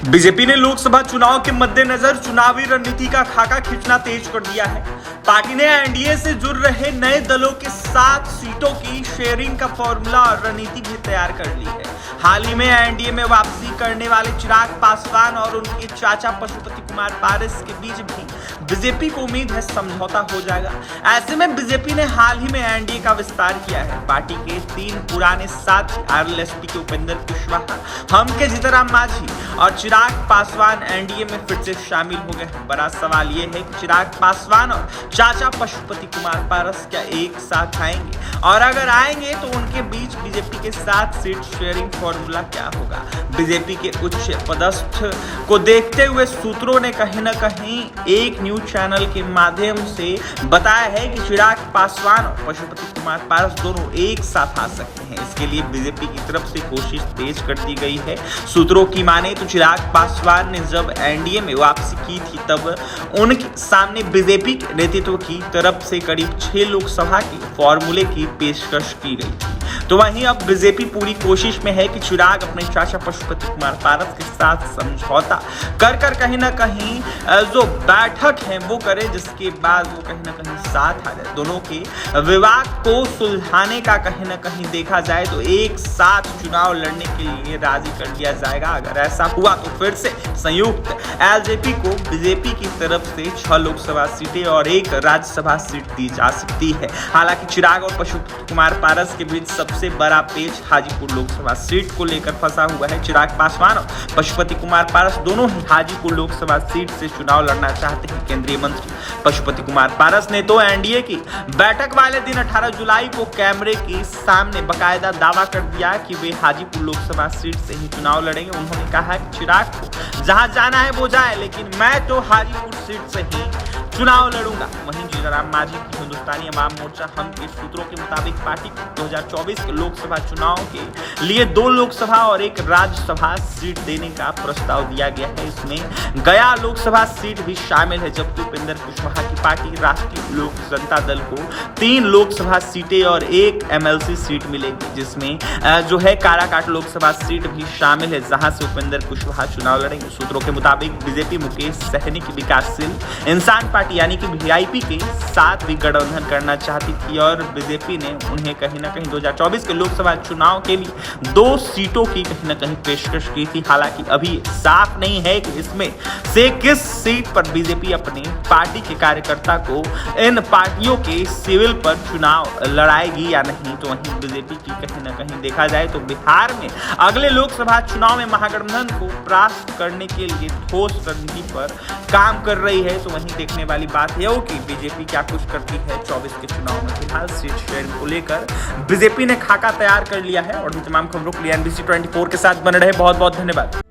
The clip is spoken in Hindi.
बीजेपी ने लोकसभा चुनाव के मद्देनजर चुनावी रणनीति का खाका खींचना तेज कर दिया है। पार्टी ने एनडीए से जुड़ रहे नए दलों के साथ सीटों की शेयरिंग का फॉर्मूला और रणनीति भी तैयार कर ली है। हाल ही में एनडीए में वापसी करने वाले चिराग पासवान और उनके चाचा पशुपति कुमार पारस के बीच भी बीजेपी को उम्मीद है समझौता हो जाएगा। ऐसे में बीजेपी ने हाल ही में एनडीए का विस्तार किया है। पार्टी के 3 पुराने साथी आरएलएसपी के उपेंद्र कुशवाहा, हम के जीतनराम मांझी और चिराग पासवान एनडीए में फिर से शामिल हो गए। बड़ा सवाल यह है कि चिराग पासवान और चाचा पशुपति कुमार पारस क्या एक साथ आएंगे, और अगर आएंगे तो उनके बीच बीजेपी के साथ सीट शेयरिंग फॉर्मूला क्या होगा। बीजेपी के उच्च पदस्थ को देखते हुए सूत्रों ने कहीं न कहीं एक न्यूज चैनल के माध्यम से बताया है कि चिराग पासवान और पशुपति कुमार पारस दोनों एक साथ आ सकते हैं। इसके लिए बीजेपी की तरफ से कोशिश तेज कर दी गई है। सूत्रों की माने तो चिराग पासवान ने जब एनडीए में वापसी की थी तब उनके सामने बीजेपी के नेतृत्व की तरफ से करीब 6 लोकसभा के फॉर्मूले की पेशकश की गई थी। तो वहीं अब बीजेपी पूरी कोशिश में है कि चिराग अपने चाचा पशुपति कुमार पारस के साथ समझौता कर कहीं ना कहीं जो बैठक है वो करे, जिसके बाद वो कहीं ना कहीं साथ आ जाए। दोनों के विवाद को सुलझाने का कहीं ना कहीं देखा जाए तो एक साथ चुनाव लड़ने के लिए राजी कर दिया जाएगा। अगर ऐसा हुआ तो फिर से संयुक्त एलजेपी को बीजेपी की तरफ से 6 लोकसभा सीटें और 1 राज्यसभा सीट दी जा सकती है। हालांकि चिराग और पशुपति कुमार पारस के बीच सबसे बड़ा पेच हाजीपुर लोकसभा सीट को लेकर फंसा हुआ है। चिराग पासवान और पशुपति कुमार पारस दोनों ही हाजीपुर लोकसभा सीट से चुनाव लड़ना चाहते हैं। केंद्रीय मंत्री पशुपति कुमार पारस ने तो एनडीए की बैठक वाले दिन 18 जुलाई को कैमरे के सामने बकायदा दावा कर दिया कि वे हाजीपुर लोकसभा सीट से ही चुनाव लड़ेंगे। उन्होंने कहा कि चिराग को जहां जाना है वो जाए, लेकिन मैं तो हाजीपुर सीट से ही चुनाव लड़ूंगा। वहीं जीतनराम मांझी की हिंदुस्तानी अवाम मोर्चा हम के सूत्रों के मुताबिक पार्टी को 2024 के लोकसभा चुनाव के लिए 2 लोकसभा और 1 राज्यसभा सीट देने का प्रस्ताव दिया गया है। इसमें गया लोकसभा सीट भी शामिल है, जबकि उपेंद्र कुशवाहा की पार्टी राष्ट्रीय लोक जनता दल को 3 लोकसभा सीटें और 1 एमएलसी सीट मिलेगी, जिसमें जो है काराकाट लोकसभा सीट भी शामिल है, जहां से उपेंद्र कुशवाहा चुनाव लड़ेंगे। सूत्रों के मुताबिक बीजेपी मुकेश सहनी की विकासशील इंसान पार्टी यानी कि वीआईपी के साथ भी गठबंधन करना चाहती थी और बीजेपी ने उन्हें कहीं ना कहीं 2024 के लोकसभा चुनाव के लिए 2 सीटों की कहीं ना कहीं पेशकश की थी। हालांकि अभी साफ नहीं है कि इसमें से किस सीट पर बीजेपी अपने पार्टी के कार्यकर्ता को इन पार्टियों के सिविल पर चुनाव लड़ाएगी या नहीं। तो वहीं बीजेपी की कहीं ना कहीं देखा जाए तो बिहार में अगले लोकसभा चुनाव में महागठबंधन को परास्त करने के लिए ठोस रणनीति पर काम कर रही है। तो वहीं देखने वाली बात यह हो कि बीजेपी क्या कुछ करती है 24 के चुनाव में। फिलहाल सीट शेयरिंग को लेकर बीजेपी ने खाका तैयार कर लिया है। और भी तमाम खबरों के लिए NBC 24 के साथ बने रहे। बहुत बहुत धन्यवाद।